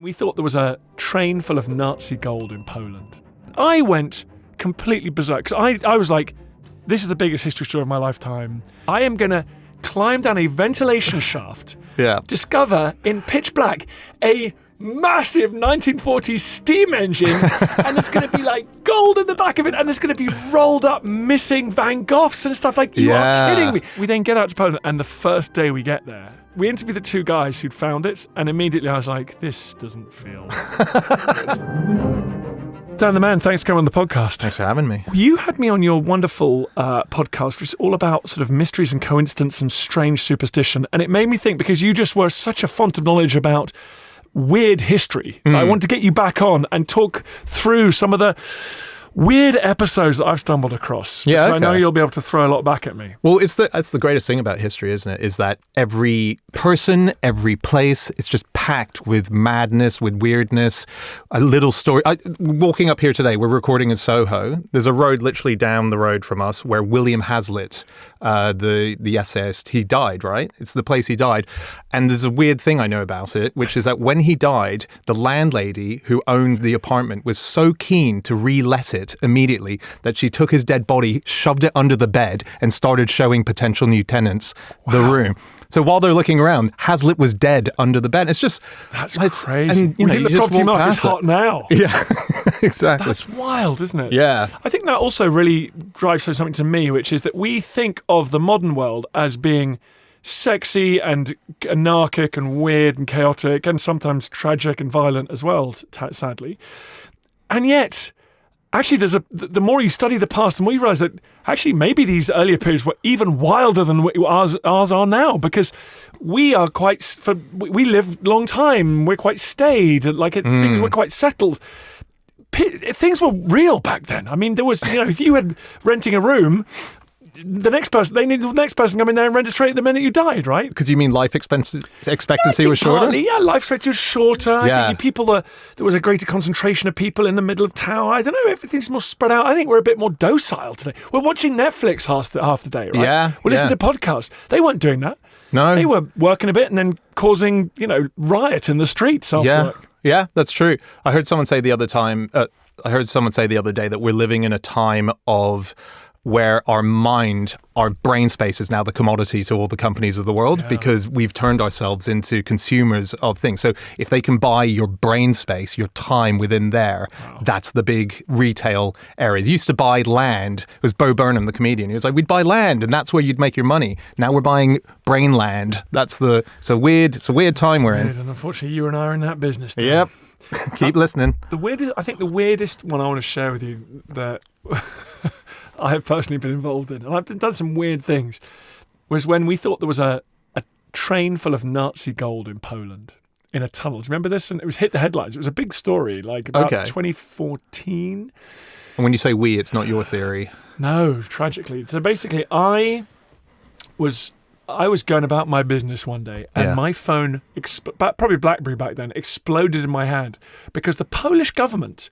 We thought there was a train full of Nazi gold in Poland. I went completely berserk because I was like, this is the biggest history story of my lifetime. I am going to climb down a ventilation shaft, discover in pitch black a massive 1940s steam engine, and it's going to be like gold in the back of it, and there's going to be rolled up missing Van Goghs and stuff. Like, you are kidding me. We then get out to Poland, and the first day we get there, we interview the two guys who'd found it, and immediately I was like, this doesn't feel good. Dan the Man, thanks for coming on the podcast. Thanks for having me. You had me on your wonderful podcast, which is all about sort of mysteries and coincidence and strange superstition, and it made me think, because you just were such a font of knowledge about weird history. I want to get you back on and talk through some of the weird episodes that I've stumbled across. Yeah, okay. I know you'll be able to throw a lot back at me. Well, that's the greatest thing about history, isn't it? Is that every person, every place, it's just packed with madness, with weirdness, a little story. Walking up here today, we're recording in Soho. There's a road literally down the road from us where William Hazlitt, the essayist, he died, right? It's the place he died. And there's a weird thing I know about it, which is that when he died, the landlady who owned the apartment was so keen to re-let it immediately that she took his dead body, shoved it under the bed, and started showing potential new tenants the room. So while they're looking around, Hazlitt was dead under the bed. It's just... That's crazy. And, you think the property market's hot now. Yeah, exactly. That's wild, isn't it? Yeah. I think that also really drives home something to me, which is that we think of the modern world as being sexy and anarchic and weird and chaotic and sometimes tragic and violent as well, sadly. And yet, actually, the more you study the past, the more you realise that actually maybe these earlier periods were even wilder than ours are now, because we are we live long time, we're quite staid, things were quite settled. Things were real back then. I mean, there was, if you had renting a room, the next person come in there and rent it straight the minute you died, right? Because you mean life expectancy was shorter? Partly, life expectancy was shorter. I think there was a greater concentration of people in the middle of town. I don't know, everything's more spread out. I think we're a bit more docile today. We're watching Netflix half the day, right? Yeah. We're listening to podcasts. They weren't doing that. No. They were working a bit and then causing, riot in the streets after work. Yeah, that's true. I heard someone say the other day that we're living in a time of where our brain space is now the commodity to all the companies of the world, because we've turned ourselves into consumers of things. So if they can buy your brain space, your time within there, that's the big retail areas. You used to buy land. It was Bo Burnham, the comedian. He was like, we'd buy land and that's where you'd make your money. Now we're buying brain land. It's a weird time we're in. And unfortunately, you and I are in that business. Dan. Yep. Keep listening. I think the weirdest one I want to share with you that I have personally been involved in, and I've done some weird things, was when we thought there was a train full of Nazi gold in Poland in a tunnel. Do you remember this? And it was hit the headlines. It was a big story, about 2014. And when you say we, it's not your theory. No, tragically. So basically, I was going about my business one day, and my phone, probably BlackBerry back then, exploded in my hand because the Polish government,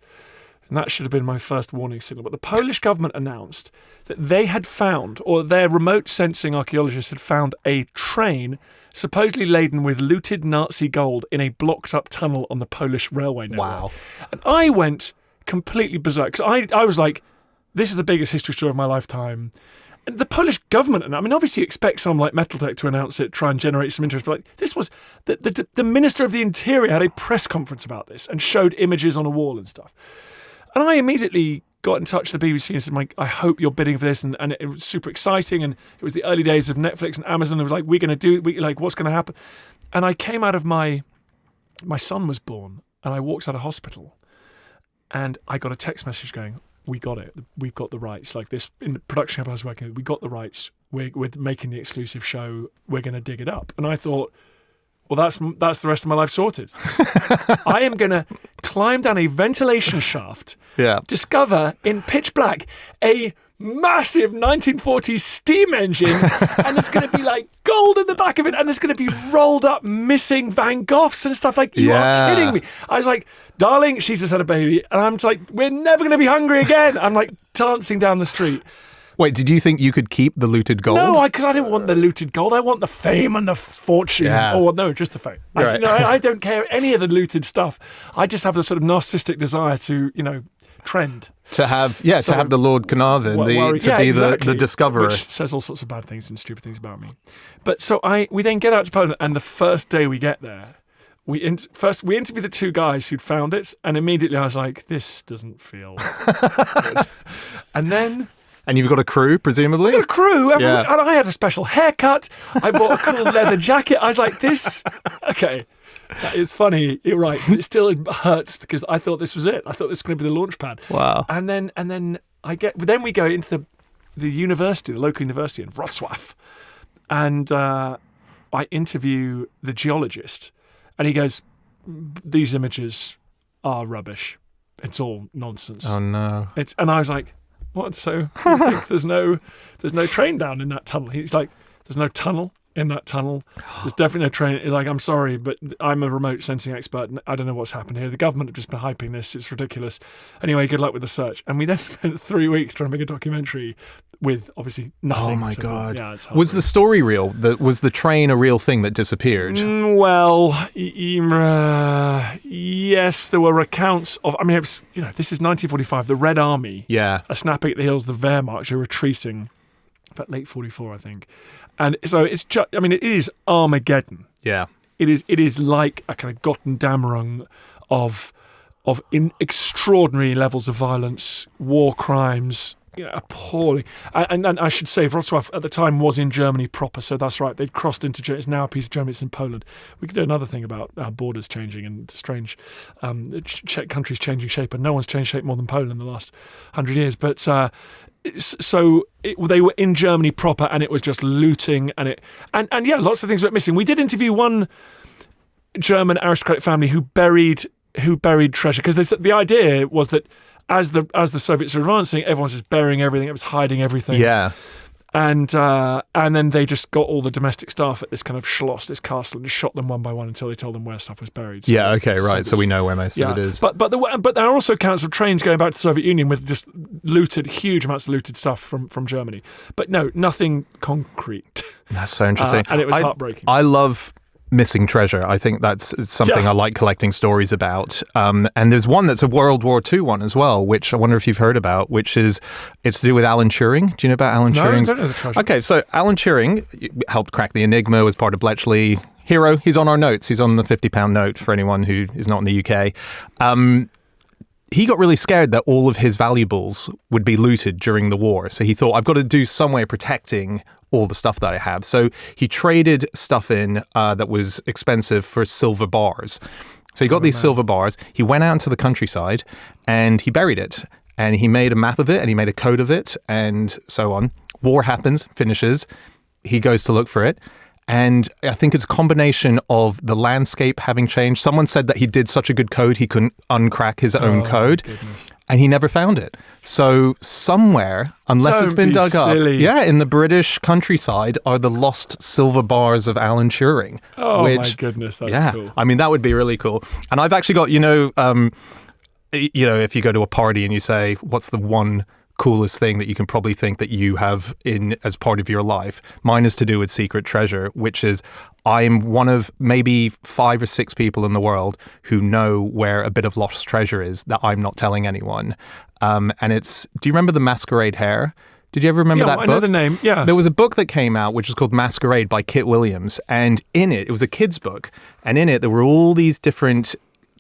and that should have been my first warning signal, but the Polish government announced that they had found, or their remote sensing archaeologists had found, a train supposedly laden with looted Nazi gold in a blocked up tunnel on the Polish railway network. Wow. And I went completely berserk because I was like, this is the biggest history story of my lifetime. And the Polish government, and I mean, obviously you expect someone like Metaltech to announce it, try and generate some interest, but this was, the Minister of the Interior had a press conference about this and showed images on a wall and stuff. And I immediately got in touch with the BBC and said, I hope you're bidding for this. And it was super exciting. And it was the early days of Netflix and Amazon. It was like, we're going to do it. What's going to happen? And I came out of my son was born, and I walked out of hospital, and I got a text message going, we got it. We've got the rights. Like this, in the production company I was working with, we got the rights. We're making the exclusive show. We're going to dig it up. And I thought, well, that's the rest of my life sorted. I am going to climb down a ventilation shaft, discover in pitch black a massive 1940s steam engine, and it's going to be like gold in the back of it, and there's going to be rolled up missing Van Goghs and stuff. Like, you are kidding me. I was like, darling, she's just had a baby, and I'm like, we're never going to be hungry again. I'm like dancing down the street. Wait, did you think you could keep the looted gold? No, I didn't want the looted gold. I want the fame and the fortune. Yeah. Oh, no, just the fame. Right. I don't care any of the looted stuff. I just have the sort of narcissistic desire to, trend. To have the Lord Carnarvon, the discoverer. Which says all sorts of bad things and stupid things about me. But so we then get out to Poland, and the first day we get there, we interview the two guys who'd found it, and immediately I was like, this doesn't feel good. And you've got a crew, presumably? I got a crew, and Yeah. I had a special haircut. I bought a cool leather jacket. I was like, this, okay. It's funny, you're right. But it still hurts because I thought this was it. I thought this was going to be the launch pad. Wow. And then we go into the university, the local university in Wrocław, and I interview the geologist, and he goes, "These images are rubbish. It's all nonsense." Oh no. And I was like, "What? So you think there's no train down in that tunnel?" He's like, "There's no tunnel in that tunnel. There's definitely no train." He's like, "I'm sorry, but I'm a remote sensing expert, and I don't know what's happened here. The government have just been hyping this. It's ridiculous. Anyway, good luck with the search." And we then spent 3 weeks trying to make a documentary with obviously nothing. Oh my God. Yeah, it's Was the story real? Was the train a real thing that disappeared? Yes, there were accounts of. I mean, it was, this is 1945. The Red Army Yeah. are snapping at the heels of the Wehrmacht, are retreating. About late 44, I think. And so it's just, it is Armageddon. Yeah. It is like a kind of Gottendammerung of extraordinary levels of violence, war crimes, appalling. And I should say, Wrocław at the time was in Germany proper, so that's right. They'd crossed into Germany. It's now a piece of Germany. It's in Poland. We could do another thing about our borders changing and strange countries changing shape, and no one's changed shape more than Poland in the last 100 years. But they were in Germany proper, and it was just looting, and lots of things went missing. We did interview one German aristocratic family who buried treasure, because the idea was that as the Soviets were advancing, everyone's just burying everything, it was hiding everything. Yeah. And then they just got all the domestic staff at this kind of schloss, this castle, and just shot them one by one until they told them where stuff was buried. So Yeah, okay, right. So we know where most of it is. But there are also accounts of trains going back to the Soviet Union with just huge amounts of looted stuff from Germany. But no, nothing concrete. That's so interesting. And it was heartbreaking. I love missing treasure. I think that's something I like collecting stories about. And there's one that's a World War II one as well, which I wonder if you've heard about, it's to do with Alan Turing. Do you know about Alan Turing's? No, I don't know the treasure. Okay, so Alan Turing helped crack the Enigma, was part of Bletchley. Hero, he's on our notes. He's on the £50 note for anyone who is not in the UK. He got really scared that all of his valuables would be looted during the war. So he thought, I've got to do some way of protecting all the stuff that I have. So he traded stuff in that was expensive for silver bars. So he got these silver bars. He went out into the countryside and he buried it. And he made a map of it and he made a code of it and so on. War happens, finishes. He goes to look for it. And I think it's a combination of the landscape having changed. Someone said that he did such a good code, he couldn't uncrack his own code. Goodness. And he never found it. So somewhere, unless it's been dug up, in the British countryside are the lost silver bars of Alan Turing. Oh, my goodness, that's cool. I mean, that would be really cool. And I've actually got, if you go to a party and you say, what's the one coolest thing that you can probably think that you have in as part of your life? Mine is to do with secret treasure, which is I'm one of maybe 5 or 6 people in the world who know where a bit of lost treasure is that I'm not telling anyone. And do you remember The Masquerade Hare? Did you ever remember that book? I know the name, yeah. There was a book that came out which was called Masquerade by Kit Williams, and in it was a kid's book, and in it there were all these different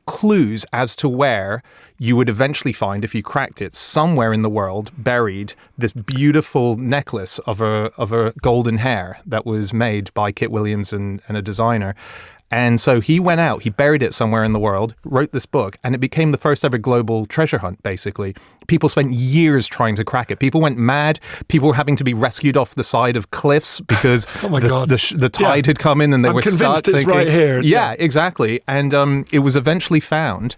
clues as to where you would eventually find, if you cracked it, somewhere in the world buried this beautiful necklace of a golden hair that was made by Kit Williams and a designer. And so he went out, he buried it somewhere in the world, wrote this book, and it became the first ever global treasure hunt, basically. People spent years trying to crack it. People went mad. People were having to be rescued off the side of cliffs because the tide had come in and they were stuck. I'm convinced it's right here. Yeah, exactly. And it was eventually found.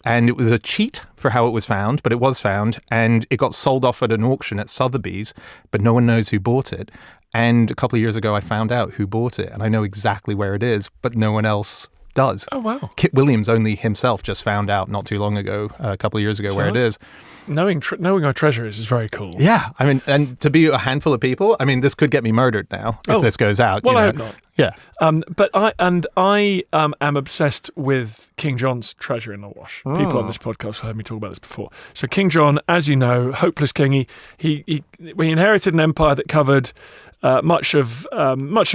And it was a cheat for how it was found, but it was found. And it got sold off at an auction at Sotheby's, but no one knows who bought it. And a couple of years ago, I found out who bought it, and I know exactly where it is, but no one else does. Oh, wow. Kit Williams only himself just found out not too long ago, a couple of years ago, where it is. Knowing our treasure is very cool. Yeah, I mean, and to be a handful of people, I mean, this could get me murdered now if this goes out. Well, I hope not. Yeah. But I am obsessed with King John's treasure in the Wash. People on this podcast have heard me talk about this before. So King John, as you know, hopeless king. He inherited an empire that covered much of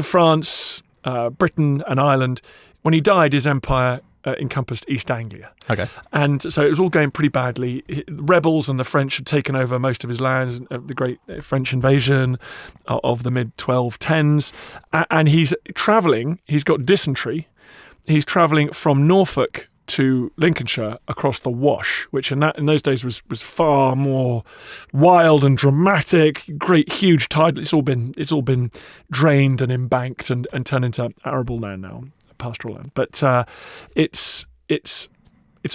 France, Britain, and Ireland. When he died, his empire encompassed East Anglia. Okay. And so it was all going pretty badly. The rebels and the French had taken over most of his lands, the great French invasion of the mid-1210s. And he's travelling, he's got dysentery. He's travelling from Norfolk to Lincolnshire across the Wash, which in those days was far more wild and dramatic. Great, huge tide. It's all been drained and embanked and turned into arable land now. Pastoral land, but it's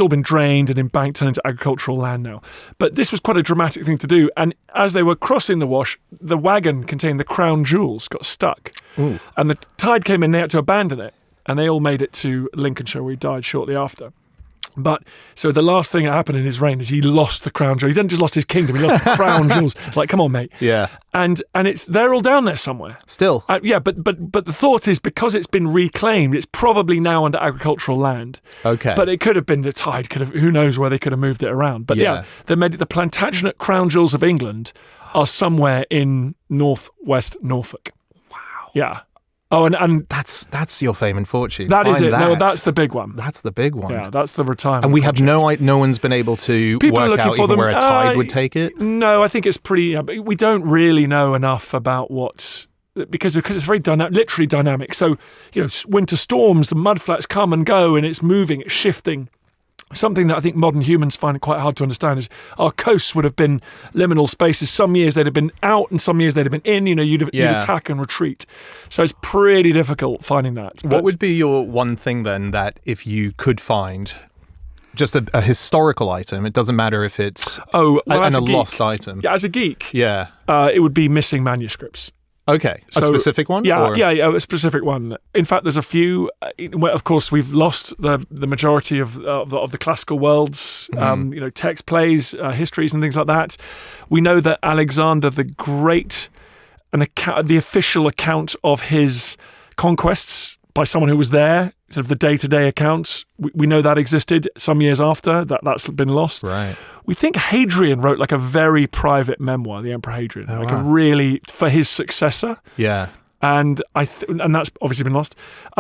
all been drained and embanked, turned into agricultural land now. But this was quite a dramatic thing to do, and as they were crossing the Wash, the wagon containing the crown jewels got stuck. Ooh. And the tide came in, they had to abandon it, and they all made it to Lincolnshire, where he died shortly after. But so the last thing that happened in his reign is he lost the crown jewels. He didn't just lost his kingdom; he lost the crown jewels. It's like, come on, mate. Yeah. And they're all down there somewhere. Still. Yeah, but the thought is, because it's been reclaimed, it's probably now under agricultural land. Okay. But it could have been the tide. Who knows where they could have moved it around? But yeah the Plantagenet crown jewels of England are somewhere in northwest Norfolk. Wow. Yeah. Oh, and that's your fame and fortune. That is it. No, that's the big one. That's the big one. Yeah, that's the retirement. And we have no one's been able to work out even where a tide would take it? No, I think it's pretty... we don't really know enough about what's... Because it's very literally dynamic. So, winter storms, the mudflats come and go, and it's moving, it's shifting. Something that I think modern humans find it quite hard to understand is our coasts would have been liminal spaces. Some years they'd have been out and some years they'd have been in. You'd attack and retreat. So it's pretty difficult finding that. What would be your one thing then that if you could find just a historical item, it doesn't matter if it's a lost item. Yeah, as a geek, it would be missing manuscripts. Okay, a specific one? Yeah, a specific one. In fact, there's a few. Of course, we've lost the majority of the classical worlds, text plays, histories and things like that. We know that Alexander the Great, the official account of his conquests by someone who was there, sort of the day-to-day account, we know that existed some years after, that's been lost. Right. We think Hadrian wrote like a very private memoir, the Emperor Hadrian, a really, for his successor. Yeah. And and that's obviously been lost.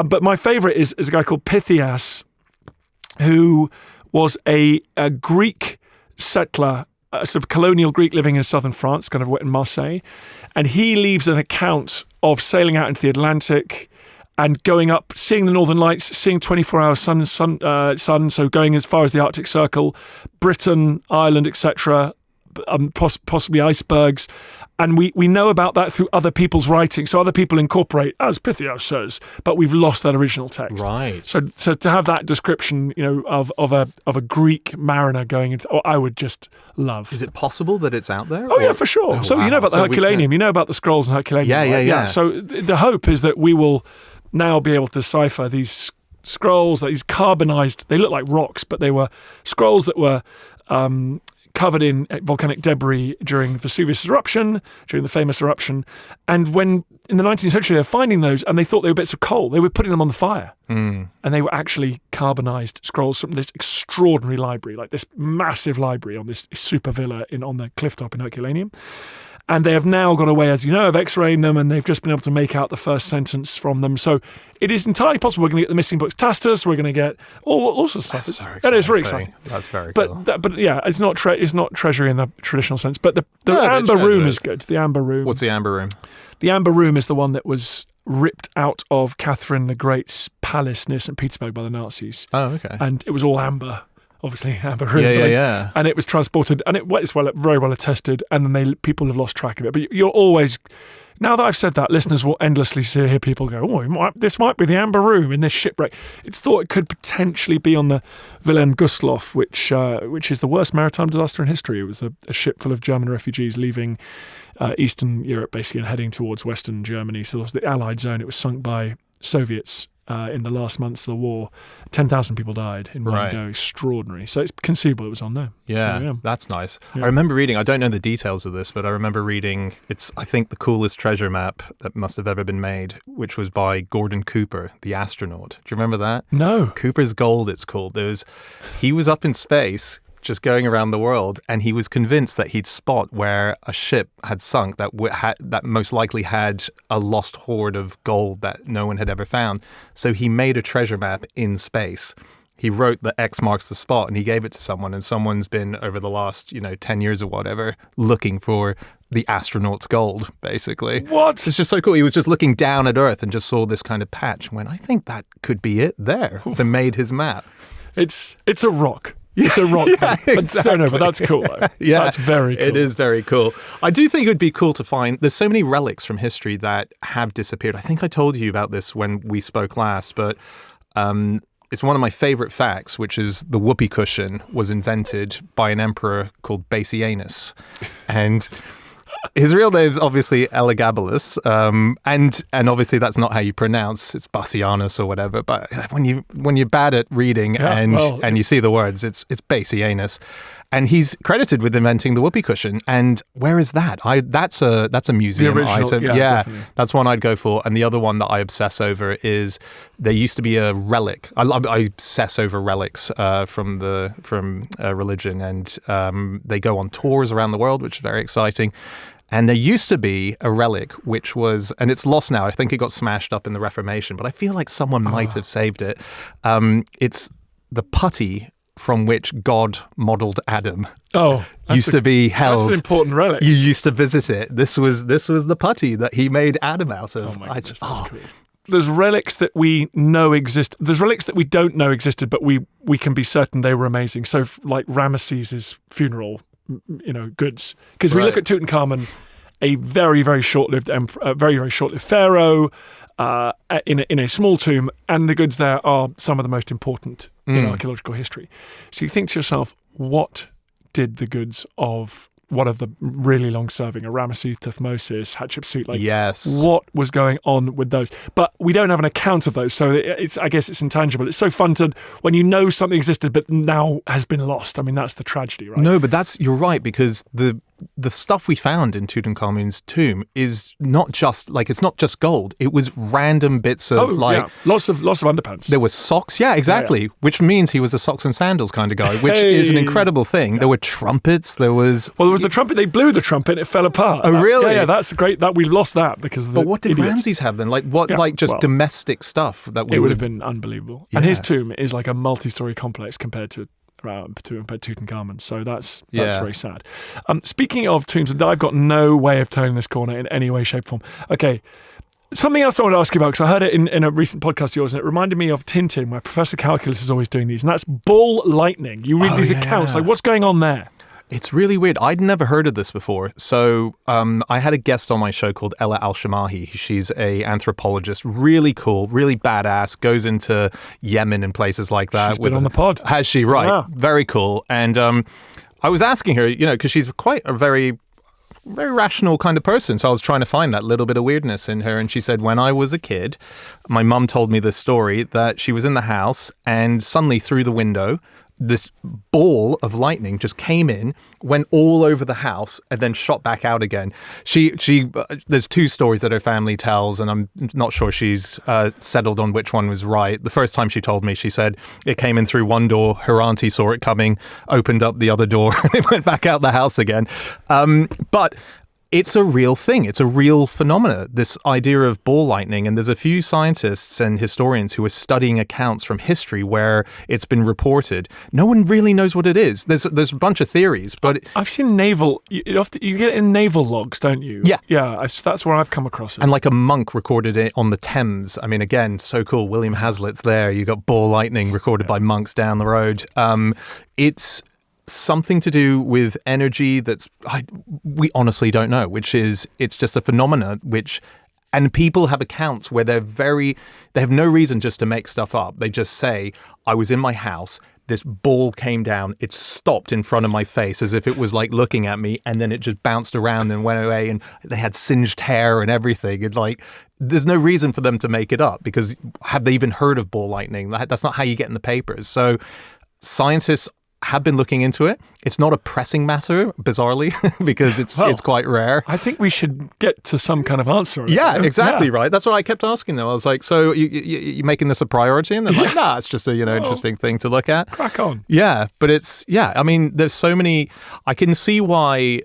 But my favourite is a guy called Pythias, who was a Greek settler, a sort of colonial Greek living in southern France, kind of in Marseille. And he leaves an account of sailing out into the Atlantic and going up, seeing the Northern Lights, seeing 24-hour sun, so going as far as the Arctic Circle, Britain, Ireland, etc., possibly icebergs. And we know about that through other people's writing. So other people incorporate, as Pythias says, but we've lost that original text. Right. So to have that description, of a Greek mariner going into, I would just love. Is it possible that it's out there? Oh, yeah, for sure. Oh, so wow. you know about the Herculaneum, you know about the scrolls in Herculaneum. Yeah, right? yeah. So the hope is that we will now be able to decipher these scrolls, these carbonized, they look like rocks, but they were scrolls that were covered in volcanic debris during Vesuvius eruption, during the famous eruption. And when, in the 19th century, they were finding those and they thought they were bits of coal. They were putting them on the fire. And they were actually carbonized scrolls from this extraordinary library, like this massive library on this super villa on the cliff top in Herculaneum. And they have now got a way, as you know, of x-raying them, and they've just been able to make out the first sentence from them. So it is entirely possible we're going to get the missing books Tacitus, we're going to get all sorts of stuff. That is really exciting. That's very cool. But yeah, it's not treasury in the traditional sense. But the Amber Room is good. The Amber Room. What's the Amber Room? The Amber Room is the one that was ripped out of Catherine the Great's palace near St. Petersburg by the Nazis. Oh, okay. And it was all amber. Obviously, Amber Room. Yeah. And it was transported, and it's very well attested, and then people have lost track of it. But you're always, now that I've said that, listeners will endlessly hear people go, oh, this might be the Amber Room in this shipwreck. It's thought it could potentially be on the Wilhelm Gustloff, which is the worst maritime disaster in history. It was a ship full of German refugees leaving Eastern Europe, basically, and heading towards Western Germany. So it was the Allied zone. It was sunk by Soviets. in the last months of the war. 10,000 people died in one go. Extraordinary. So it's conceivable it was on there. Yeah, so, that's nice. Yeah. I remember reading, I don't know the details of this, but I remember reading, it's, I think, the coolest treasure map that must have ever been made, which was by Gordon Cooper, the astronaut. Do you remember that? No. Cooper's Gold, it's called. He was up in space, just going around the world, and he was convinced that he'd spot where a ship had sunk that most likely had a lost hoard of gold that no one had ever found. So he made a treasure map in space. He wrote the X marks the spot, and he gave it to someone, and someone's been, over the last 10 years or whatever, looking for the astronaut's gold, basically. What? It's just so cool. He was just looking down at Earth and just saw this kind of patch and went, I think that could be it there. So made his map. It's a rock. It's a rock. Exactly. But that's cool, though. Yeah, that's very cool. It is very cool. I do think it would be cool to find, there's so many relics from history that have disappeared. I think I told you about this when we spoke last, but it's one of my favorite facts, which is the whoopee cushion was invented by an emperor called Bassianus. And his real name's obviously Elagabalus, and obviously that's not how you pronounce. It's Bassianus or whatever. But when you're bad at reading and you see the words, it's Bassianus, and he's credited with inventing the whoopee cushion. And where is that? That's a museum item. Yeah, that's one I'd go for. And the other one that I obsess over is there used to be a relic. I obsess over relics from religion, and they go on tours around the world, which is very exciting. And there used to be a relic which was, and it's lost now. I think it got smashed up in the Reformation, but I feel like someone might have saved it. It's the putty from which God modeled Adam. Used to be held. That's an important relic. You used to visit it. This was the putty that he made Adam out of. Oh my goodness, that's cool. There's relics that we know exist. There's relics that we don't know existed, but we can be certain they were amazing. So like Ramesses' funeral, goods. Because we look at Tutankhamun, a very, very short-lived pharaoh in a small tomb, and the goods there are some of the most important in archaeological history. So you think to yourself, what did the goods of one of the really long-serving, a Ramesses, Thutmosis, Hatshepsut, what was going on with those? But we don't have an account of those, so I guess it's intangible. It's so fun when you know something existed but now has been lost. I mean, that's the tragedy, right? No, but you're right, because the stuff we found in Tutankhamun's tomb is not just it's not just gold. It was random bits of lots of underpants. There were socks, exactly, which means he was a socks and sandals kind of guy, which is an incredible thing. Yeah. There were trumpets. There was the trumpet. They blew the trumpet and it fell apart. Oh, really? Yeah, that's great. That we've lost that because of the But what did idiots. Ramses have then? Domestic stuff that it would have been unbelievable. Yeah. And his tomb is like a multi-story complex compared to Tutankhamun, so that's very sad. Speaking of tombs, I've got no way of turning this corner in any way, shape, form. Okay, something else I want to ask you about, because I heard it in a recent podcast of yours, and it reminded me of Tintin, where Professor Calculus is always doing these, and that's ball lightning. You read these accounts, what's going on there? It's really weird. I'd never heard of this before. So I had a guest on my show called Ella Al-Shamahi. She's an anthropologist, really cool, really badass, goes into Yemen and places like that. She's been on the pod. Has she? Right. Yeah. Very cool. And I was asking her, because she's quite a very, very rational kind of person. So I was trying to find that little bit of weirdness in her. And she said, when I was a kid, my mum told me this story that she was in the house and suddenly through the window, this ball of lightning just came in, went all over the house, and then shot back out again. There's two stories that her family tells, and I'm not sure she's settled on which one was right. The first time she told me, she said it came in through one door, her auntie saw it coming, opened up the other door, and it went back out the house again. But it's a real thing. It's a real phenomena, this idea of ball lightning. And there's a few scientists and historians who are studying accounts from history where it's been reported. No one really knows what it is. There's a bunch of theories, but I've seen naval. You get it in naval logs, don't you? Yeah, yeah. That's where I've come across it. And like a monk recorded it on the Thames. I mean, again, so cool. William Hazlitt's there. You got ball lightning recorded by monks down the road. It's something to do with energy we honestly don't know, it's just a phenomena and people have accounts where they have no reason just to make stuff up. They just say, I was in my house, this ball came down, it stopped in front of my face as if it was like looking at me, and then it just bounced around and went away, and they had singed hair and everything. there's no reason for them to make it up, because have they even heard of ball lightning? That's not how you get in the papers. So scientists have been looking into it. It's not a pressing matter, bizarrely, because it's quite rare. I think we should get to some kind of answer. Yeah, exactly, right. That's what I kept asking them. I was like, so you making this a priority? And they're like, nah, it's just a interesting thing to look at. Crack on. Yeah, but I mean, there's so many. I can see why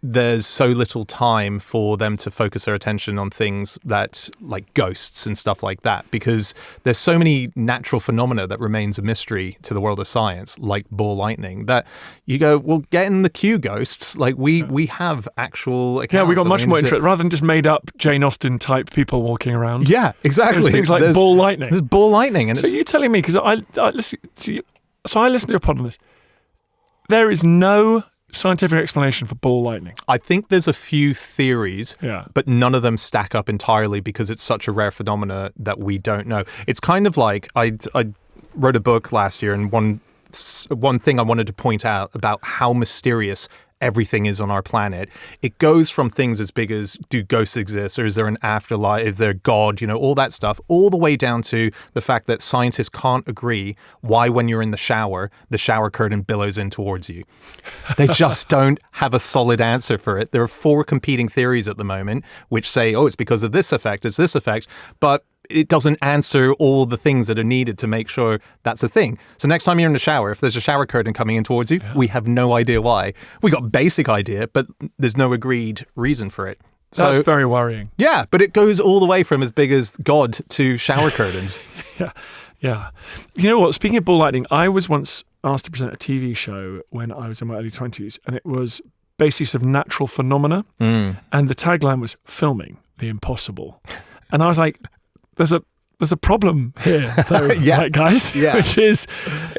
there's so little time for them to focus their attention on things that like ghosts and stuff like that, because there's so many natural phenomena that remains a mystery to the world of science, like ball lightning, that you go, well, get in the queue, ghosts. Like we have actual accounts. Yeah, we got much more interest rather than just made up Jane Austen type people walking around. Yeah, exactly. There's things like ball lightning. There's ball lightning, and so you're telling me, because I listen to you, so I listen to your pod on this. There is no scientific explanation for ball lightning. I think there's a few theories, yeah, but none of them stack up entirely because it's such a rare phenomena that we don't know. It's kind of like I wrote a book last year, and one thing I wanted to point out about how mysterious everything is on our planet. It goes from things as big as, do ghosts exist, or is there an afterlife, is there God, all that stuff, all the way down to the fact that scientists can't agree why when you're in the shower curtain billows in towards you. They just don't have a solid answer for it. There are 4 competing theories at the moment which say, it's because of this effect, it's this effect, but it doesn't answer all the things that are needed to make sure that's a thing. So next time you're in the shower, if there's a shower curtain coming in towards you, we have no idea why. We got a basic idea, but there's no agreed reason for it. That's very worrying. Yeah, but it goes all the way from as big as God to shower curtains. Yeah. You know what? Speaking of ball lightning, I was once asked to present a TV show when I was in my early 20s, and it was basis of natural phenomena, and the tagline was filming the impossible. And I was like, there's a problem here, though, right, guys? Yeah. Which is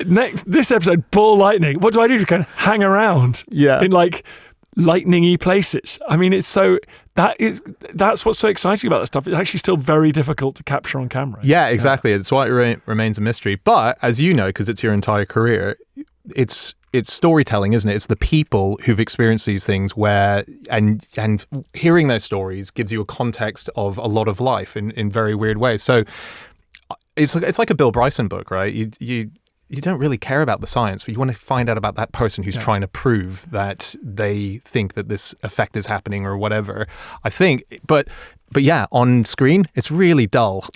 this episode, ball lightning. What do? Just kind of hang around in like lightning-y places. I mean, it's so that's what's so exciting about this stuff. It's actually still very difficult to capture on camera. Yeah, exactly. It's why it remains a mystery. But as you know, because it's your entire career, it's storytelling, isn't it? It's the people who've experienced these things and hearing those stories gives you a context of a lot of life in very weird ways. So it's like a Bill Bryson book, right? You don't really care about the science, but you want to find out about that person who's trying to prove that they think that this effect is happening or whatever. I think, but yeah, on screen, it's really dull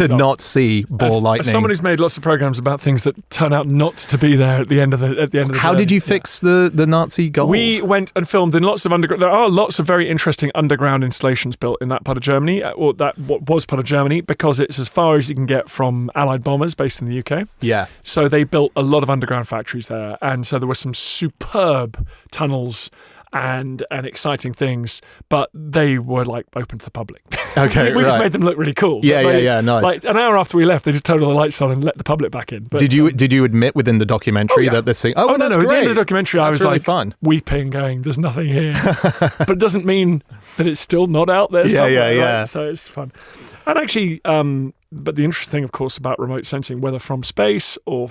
not see ball lightning. As someone who's made lots of programs about things that turn out not to be there at the end of the How did you fix the Nazi gold? We went and filmed in lots of underground. There are lots of very interesting underground installations built in that part of Germany, or what was part of Germany, because it's as far as you can get from Allied bombers based in the UK. Yeah. So they built a lot of underground factories there, and so there were some superb tunnels and exciting things, but they were like open to the public. Okay, we just made them look really cool. Yeah, nice. Like an hour after we left, they just turned all the lights on and let the public back in. But, did you admit within the documentary that this thing? No. That's At great. the end of the documentary, That's I was really like fun. Weeping, going, "There's nothing here," but it doesn't mean that it's still not out there. Somewhere, Yeah. Right? So it's fun, and actually. But the interesting thing, of course, about remote sensing, whether from space or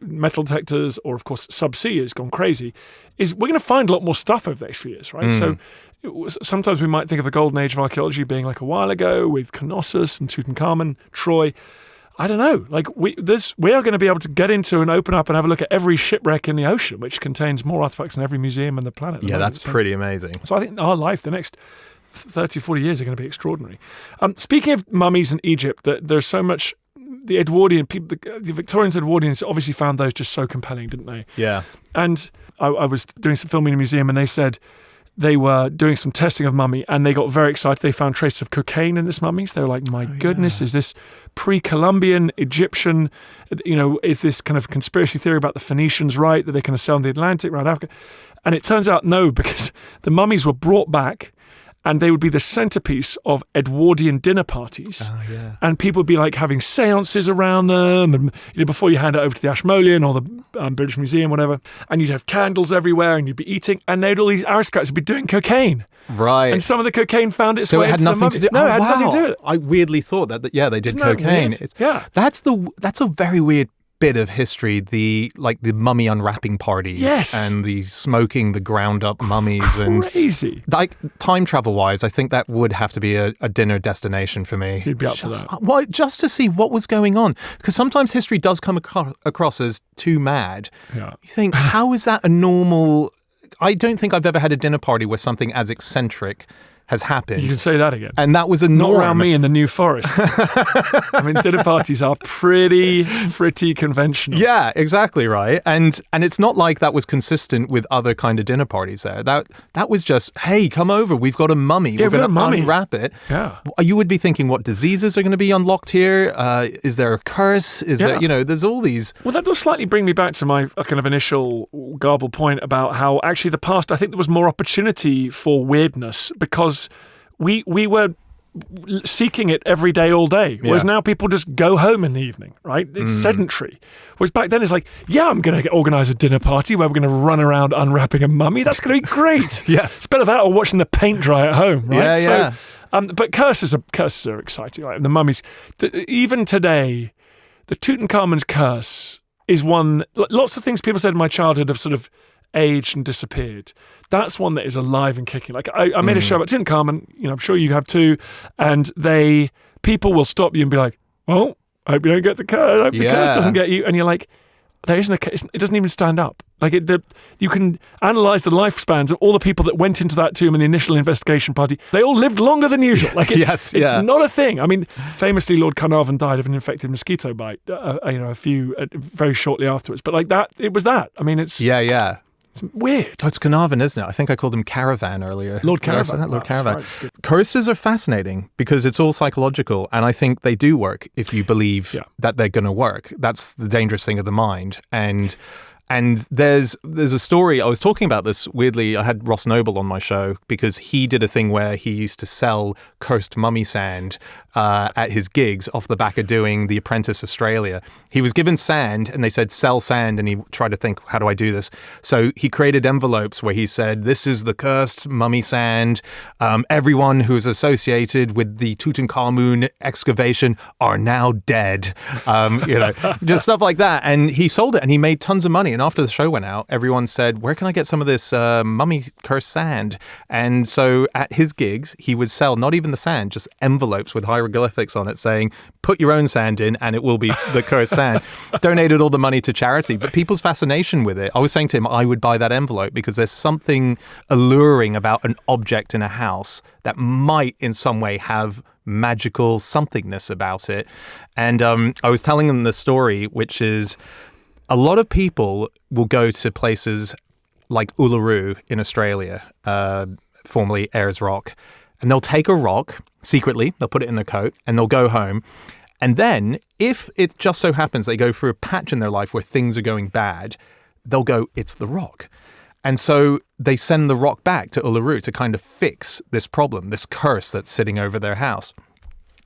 metal detectors or, of course, subsea has gone crazy, is we're going to find a lot more stuff over the next few years, right? So sometimes we might think of the golden age of archaeology being like a while ago with Knossos and Tutankhamun, Troy. I don't know. Like we are going to be able to get into and open up and have a look at every shipwreck in the ocean, which contains more artifacts than every museum on the planet. Yeah, that's pretty amazing. So I think our life, the next 30, 40 years are going to be extraordinary. Speaking of mummies in Egypt, there's so much, the Edwardian people, the Victorians and Edwardians obviously found those just so compelling, didn't they? Yeah. And I was doing some filming in a museum, and they said they were doing some testing of mummy, and they got very excited. They found traces of cocaine in this mummies. They were like, my goodness, is this pre-Columbian, Egyptian, is this kind of conspiracy theory about the Phoenicians right, that they kind of sailed the Atlantic around Africa? And it turns out no, because the mummies were brought back, and they would be the centerpiece of Edwardian dinner parties. Oh, yeah. And people would be like having seances around them, and before you hand it over to the Ashmolean or the British Museum, whatever, and you'd have candles everywhere, and you'd be eating, and all these aristocrats would be doing cocaine. Right. And some of the cocaine found its so way it had into nothing the to do. No, oh, it had wow. nothing to do with it. I weirdly thought that they did Isn't that cocaine. weird? Yeah. That's a very weird bit of history, the mummy unwrapping parties, and the smoking the ground up mummies, and crazy. Like time travel wise, I think that would have to be a dinner destination for me. You'd be up for that. Well, just to see what was going on, because sometimes history does come across as too mad. Yeah. You think, how is that a normal? I don't think I've ever had a dinner party where something as eccentric has happened. You can say that again. And that was a norm. Not around me in the New Forest. I mean, dinner parties are pretty conventional. Yeah, exactly right. And it's not like that was consistent with other kind of dinner parties there. That was just, hey, come over. We've got a mummy. Yeah, we're going to unwrap it. Yeah. You would be thinking, what diseases are going to be unlocked here? Is there a curse? Is there, there's all these. Well, that does slightly bring me back to my kind of initial garbled point about how actually the past, I think there was more opportunity for weirdness because we were seeking it every day, all day. Whereas now people just go home in the evening, right? It's sedentary. Whereas back then it's like, I'm going to organise a dinner party where we're going to run around unwrapping a mummy. That's going to be great. Yes. It's better that or watching the paint dry at home, right? Yeah. But curses are exciting. Like the mummies, even today, the Tutankhamun's curse is one. Lots of things people said in my childhood have sort of aged and disappeared. That's one that is alive and kicking. Like I made a show about Tutankhamun, I'm sure you have too, and people will stop you and be like, well, I hope you don't get the curse. I hope the curse doesn't get you. And you're like, there isn't a case. It doesn't even stand up. Like you can analyse the lifespans of all the people that went into that tomb in the initial investigation party. They all lived longer than usual. Like it's not a thing. I mean, famously, Lord Carnarvon died of an infected mosquito bite. Very shortly afterwards. But like that, it was that. I mean, it's It's weird. Oh, it's Carnarvon, isn't it? I think I called him Caravan earlier. Lord Caravan. Lord Caravan. Right, curses are fascinating because it's all psychological, and I think they do work if you believe that they're going to work. That's the dangerous thing of the mind. And there's a story, I was talking about this weirdly, I had Ross Noble on my show because he did a thing where he used to sell cursed mummy sand at his gigs off the back of doing The Apprentice Australia. He was given sand and they said, sell sand, and he tried to think, how do I do this? So he created envelopes where he said, this is the cursed mummy sand. Everyone who is associated with the Tutankhamun excavation are now dead. Just stuff like that. And he sold it and he made tons of money. And after the show went out, everyone said, where can I get some of this mummy cursed sand? And so at his gigs, he would sell not even the sand, just envelopes with hieroglyphics on it saying, put your own sand in and it will be the cursed sand. Donated all the money to charity. But people's fascination with it, I was saying to him, I would buy that envelope because there's something alluring about an object in a house that might in some way have magical somethingness about it. And I was telling him the story, which is, a lot of people will go to places like Uluru in Australia, formerly Ayers Rock, and they'll take a rock secretly, they'll put it in their coat, and they'll go home. And then, if it just so happens they go through a patch in their life where things are going bad, they'll go, it's the rock. And so they send the rock back to Uluru to kind of fix this problem, this curse that's sitting over their house.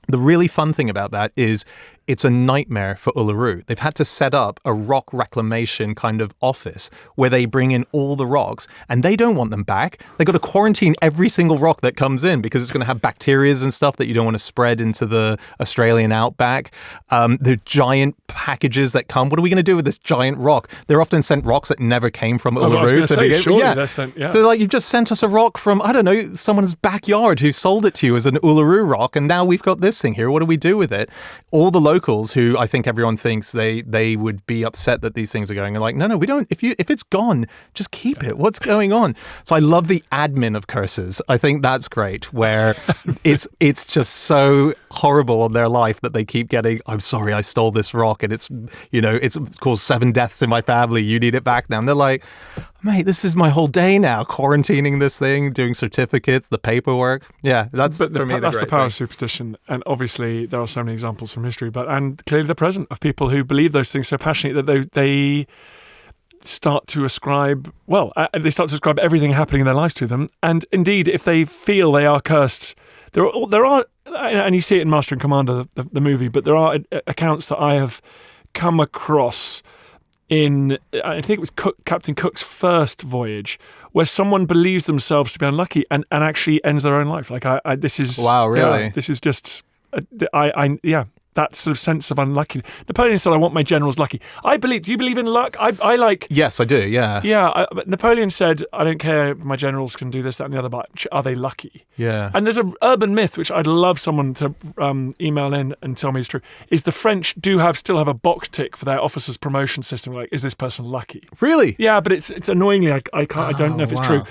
The really fun thing about that is it's a nightmare for Uluru. They've had to set up a rock reclamation kind of office where they bring in all the rocks and they don't want them back. They've got to quarantine every single rock that comes in because it's going to have bacteria and stuff that you don't want to spread into the Australian outback. The giant packages that come. What are we going to do with this giant rock? They're often sent rocks that never came from Uluru. So like, you've just sent us a rock from, I don't know, someone's backyard who sold it to you as an Uluru rock, and now we've got this thing here. What do we do with it? All the locals who I think everyone thinks they would be upset that these things are going, are like, no, we don't. If it's gone, just keep it. What's going on? So I love the admin of curses. I think that's great, where it's just so horrible on their life that they keep getting, I'm sorry, I stole this rock and it's caused 7 deaths in my family. You need it back now. And they're like, mate, this is my whole day now, quarantining this thing, doing certificates, the paperwork. Yeah, that's for me that's the power thing. of superstition. And obviously there are so many examples from history, and clearly the present of people who believe those things so passionately that they start to ascribe everything happening in their lives to them. And indeed, if they feel they are cursed, there are, and you see it in Master and Commander, the movie, but there are accounts that I have come across in, I think it was Captain Cook's first voyage, where someone believes themselves to be unlucky and actually ends their own life. Like this is wow, really? this is just that sort of sense of unlucky. Napoleon said, "I want my generals lucky." Do you believe in luck? I like. Yes, I do. Yeah. Yeah, but Napoleon said, "I don't care if my generals can do this, that, and the other, but are they lucky?" Yeah. And there's an urban myth which I'd love someone to email in and tell me is true. Is the French still have a box tick for their officers' promotion system? Like, is this person lucky? Really? Yeah, but it's annoyingly I don't know if it's true.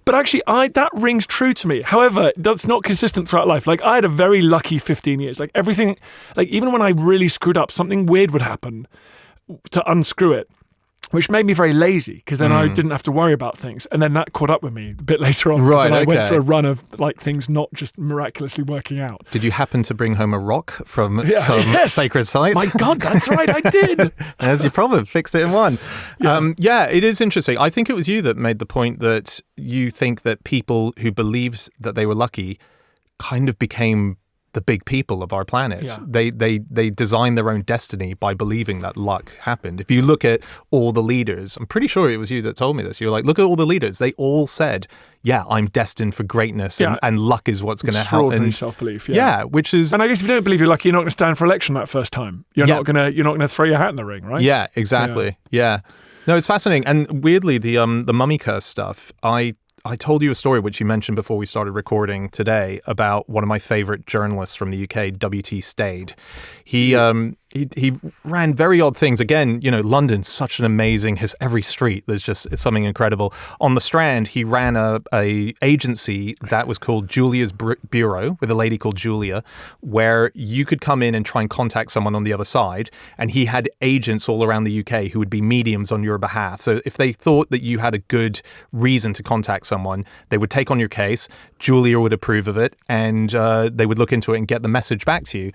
But actually, that rings true to me. However, that's not consistent throughout life. Like, I had a very lucky 15 years. Like, everything, like, even when I really screwed up, something weird would happen to unscrew it, which made me very lazy, because then I didn't have to worry about things. And then that caught up with me a bit later on. Right, I went through a run of like things not just miraculously working out. Did you happen to bring home a rock from some sacred site? My God, that's right, I did. There's your problem. Fixed it in one. Yeah, it is interesting. I think it was you that made the point that you think that people who believed that they were lucky kind of became the big people of our planet. Yeah. They designed their own destiny by believing that luck happened. If you look at all the leaders, I'm pretty sure it was you that told me this. You were like, look at all the leaders. They all said, yeah, I'm destined for greatness and luck is what's going to help. Extraordinary self-belief. Yeah, which is... And I guess if you don't believe you're lucky, you're not going to stand for election that first time. You're not going to throw your hat in the ring, right? Yeah, exactly. Yeah. No, it's fascinating. And weirdly, the mummy curse stuff, I told you a story which you mentioned before we started recording today about one of my favorite journalists from the UK, W.T. Stade. He ran very odd things. Again, London's such an amazing, every street, it's something incredible. On the Strand, he ran a agency that was called Julia's Bureau, with a lady called Julia, where you could come in and try and contact someone on the other side. And he had agents all around the UK who would be mediums on your behalf. So if they thought that you had a good reason to contact someone, they would take on your case, Julia would approve of it, and they would look into it and get the message back to you.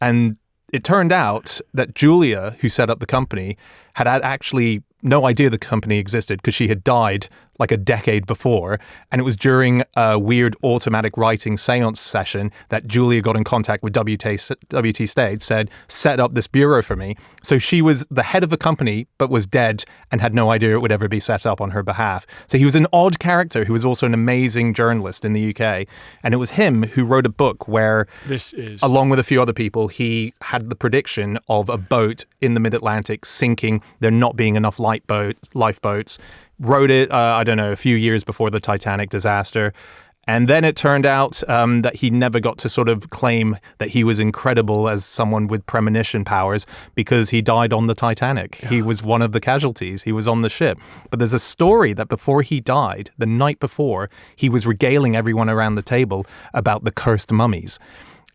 And it turned out that Julia, who set up the company, had actually no idea the company existed because she had died like a decade before. And it was during a weird automatic writing seance session that Julia got in contact with W.T. Stade, said, set up this bureau for me. So she was the head of the company, but was dead and had no idea it would ever be set up on her behalf. So he was an odd character who was also an amazing journalist in the UK. And it was him who wrote a book where, along with a few other people, he had the prediction of a boat in the mid-Atlantic sinking, there not being enough lifeboats. Wrote it, a few years before the Titanic disaster. And then it turned out that he never got to sort of claim that he was incredible as someone with premonition powers because he died on the Titanic. Yeah. He was one of the casualties. He was on the ship. But there's a story that before he died, the night before, he was regaling everyone around the table about the cursed mummies.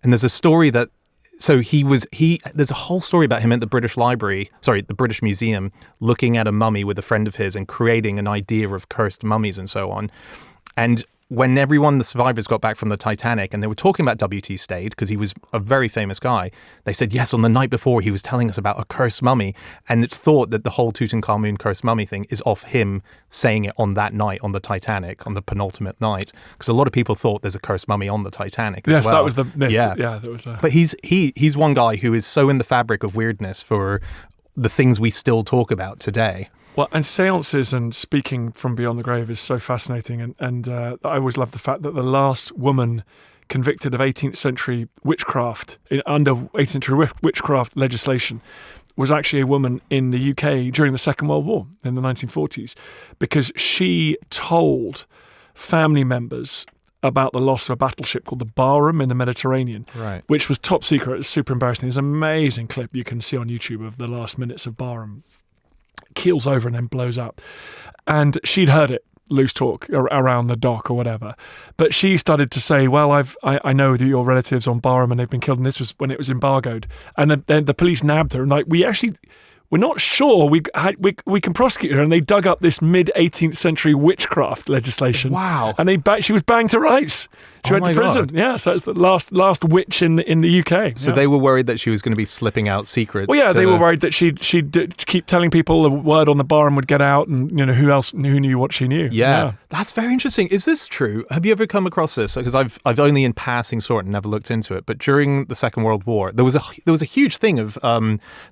And there's a story that there's a whole story about him at the British Museum, looking at a mummy with a friend of his and creating an idea of cursed mummies and so on. And when the survivors got back from the Titanic and they were talking about W.T. Stade, because he was a very famous guy, they said, yes, on the night before he was telling us about a cursed mummy. And it's thought that the whole Tutankhamun cursed mummy thing is off him saying it on that night on the Titanic, on the penultimate night. Because a lot of people thought there's a cursed mummy on the Titanic as well. Yes, that was the myth. Yeah, that was But he's one guy who is so in the fabric of weirdness for the things we still talk about today. Well, and seances and speaking from beyond the grave is so fascinating. And I always love the fact that the last woman convicted of 18th century witchcraft, under 18th century witchcraft legislation, was actually a woman in the UK during the Second World War in the 1940s, because she told family members about the loss of a battleship called the Barham in the Mediterranean, right, which was top secret. It was super embarrassing. There's an amazing clip you can see on YouTube of the last minutes of Barham. Keels over and then blows up. And she'd heard it, loose talk, around the dock or whatever. But she started to say, well, I know that your relatives on Barham and they've been killed, and this was when it was embargoed. And then the police nabbed her, and we're not sure we can prosecute her. And they dug up this mid-18th century witchcraft legislation. Wow. And she was banged to rights. She went to prison. God. Yeah, so it's the last witch in the UK. So they were worried that she was going to be slipping out secrets. Well, yeah, they were worried that she'd keep telling people the word on the Barham would get out, and who knew what she knew. Yeah, that's very interesting. Is this true? Have you ever come across this? Because I've only in passing sort of never looked into it. But during the Second World War, there was a huge thing of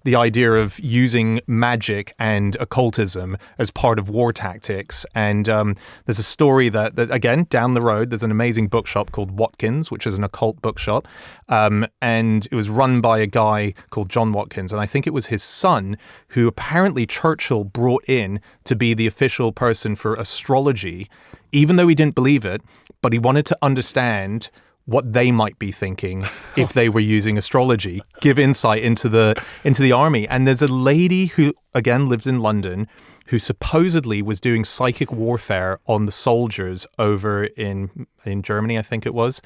the idea of using magic and occultism as part of war tactics. And there's a story that again down the road, there's an amazing bookshop bookshop called Watkins, which is an occult bookshop. And it was run by a guy called John Watkins. And I think it was his son who apparently Churchill brought in to be the official person for astrology, even though he didn't believe it, but he wanted to understand what they might be thinking if they were using astrology, give insight into the army. And there's a lady who, again, lives in London, who supposedly was doing psychic warfare on the soldiers over in Germany, I think it was.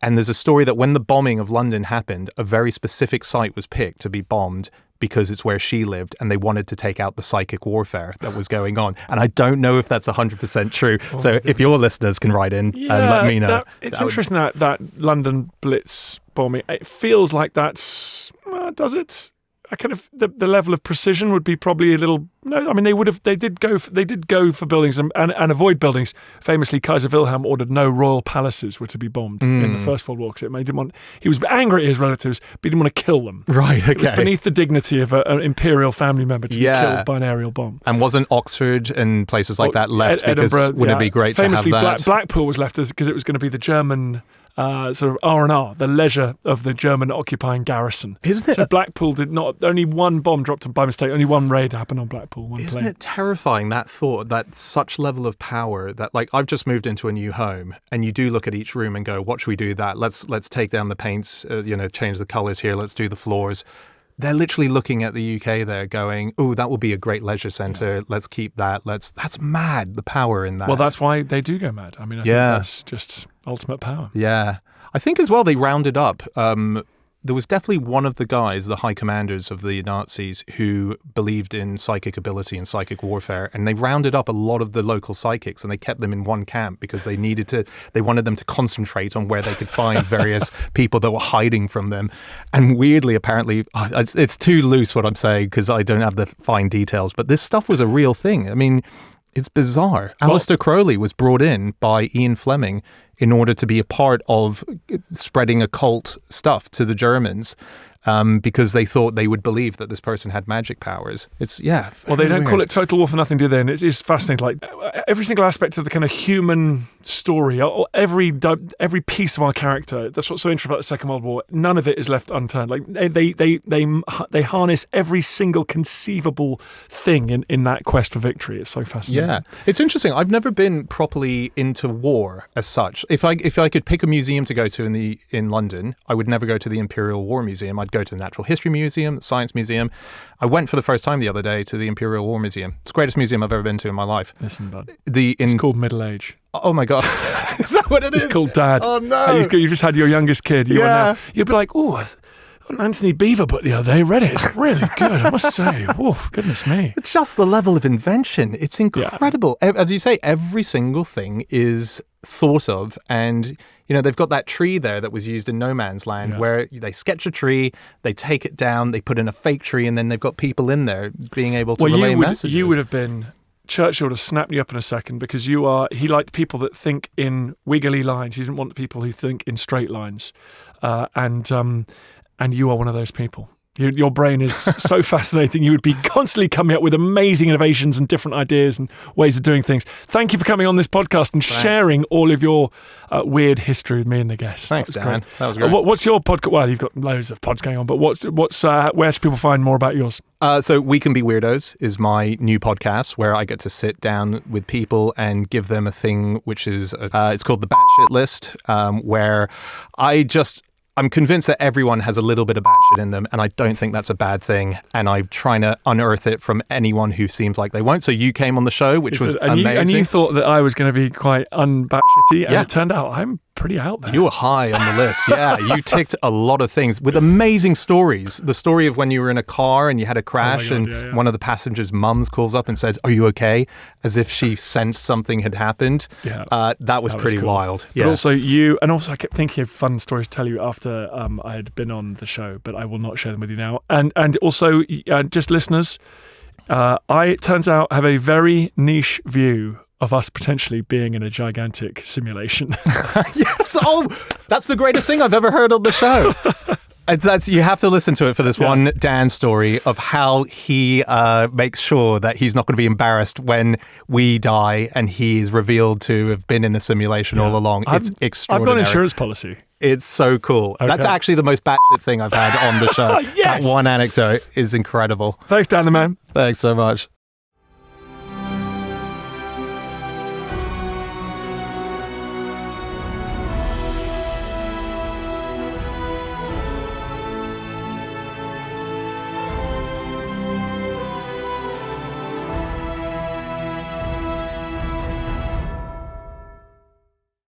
And there's a story that when the bombing of London happened, a very specific site was picked to be bombed because it's where she lived, and they wanted to take out the psychic warfare that was going on. And I don't know if that's 100% true. So if your listeners can write in and let me know. It's interesting that London Blitz bombing, it feels like that's, does it? I kind of, the level of precision would be probably a little, no, I mean, they did go for buildings and avoid buildings. Famously, Kaiser Wilhelm ordered no royal palaces were to be bombed in the First World War, because he was angry at his relatives, but he didn't want to kill them. Right, okay. It was beneath the dignity of an imperial family member to be killed by an aerial bomb. And wasn't Oxford and places like that left because wouldn't it be great famously, to have that? Blackpool was left because it was going to be the German sort of R&R, the leisure of the German occupying garrison. Isn't it? So Blackpool did not, only one bomb dropped by mistake, only one raid happened on Blackpool. Isn't it terrifying, that thought, that such level of power, that like I've just moved into a new home and you do look at each room and go, what should we do that? Let's take down the paints, change the colours here, let's do the floors. They're literally looking at the UK there going, oh, that will be a great leisure centre. Yeah. Let's keep that. That's mad, the power in that. Well, that's why they do go mad. I mean, I think that's just ultimate power. Yeah. I think as well they rounded up. There was definitely one of the guys, the high commanders of the Nazis, who believed in psychic ability and psychic warfare, and they rounded up a lot of the local psychics and they kept them in one camp because they wanted them to concentrate on where they could find various people that were hiding from them. And weirdly, apparently, it's too loose what I'm saying because I don't have the fine details, but this stuff was a real thing. I mean, it's bizarre. Aleister Crowley was brought in by Ian Fleming in order to be a part of spreading occult stuff to the Germans because they thought they would believe that this person had magic powers. Well, they don't call it total war for nothing, do they? And it is fascinating. Like every single aspect of the kind of human story, or every piece of our character. That's what's so interesting about the Second World War. None of it is left unturned. Like they harness every single conceivable thing in that quest for victory. It's so fascinating. Yeah, it's interesting. I've never been properly into war as such. If I could pick a museum to go to in London, I would never go to the Imperial War Museum. I'd go to the Natural History Museum, the Science Museum. I went for the first time the other day to the Imperial War Museum. It's the greatest museum I've ever been to in my life. Listen, bud. It's called middle age. Oh my God. Is that what it is? It's called Dad. Oh no. You've just had your youngest kid. You'll be like, oh, an Anthony Beaver book the other day. Read it. It's really good, I must say. Oh, goodness me. It's just the level of invention. It's incredible. Yeah. As you say, every single thing is thought of, and they've got that tree there that was used in No Man's Land where they sketch a tree, they take it down, they put in a fake tree, and then they've got people in there being able to relay messages. You would have been... Churchill would have snapped you up in a second because he liked people that think in wiggly lines. He didn't want people who think in straight lines. And you are one of those people. Your brain is so fascinating. You would be constantly coming up with amazing innovations and different ideas and ways of doing things. Thank you for coming on this podcast and sharing all of your weird history with me and the guests. Thanks, Dan. That was great. What's your podcast? Well, you've got loads of pods going on, but where should people find more about yours? So We Can Be Weirdos is my new podcast where I get to sit down with people and give them a thing which is it's called the Batshit List, where I'm convinced that everyone has a little bit of batshit in them, and I don't think that's a bad thing. And I'm trying to unearth it from anyone who seems like they won't. So you came on the show, which was amazing. And you thought that I was going to be quite un-batshitty, and it turned out I'm pretty out there. You were high on the list. Yeah, you ticked a lot of things with amazing stories. The story of when you were in a car and you had a crash one of the passengers' mums calls up and said, "Are you okay?" As if she sensed something had happened. Yeah, that was pretty wild. Yeah. But also I kept thinking of fun stories to tell you after I had been on the show, but I will not share them with you now. And also, just listeners, it turns out have a very niche view of us potentially being in a gigantic simulation. Yes. Oh, that's the greatest thing I've ever heard on the show. You have to listen to it for this one Dan story of how he makes sure that he's not going to be embarrassed when we die and he's revealed to have been in a simulation all along. It's extraordinary. I've got an insurance policy. It's so cool. Okay. That's actually the most batshit thing I've had on the show. Yes! That one anecdote is incredible. Thanks, Dan the man. Thanks so much.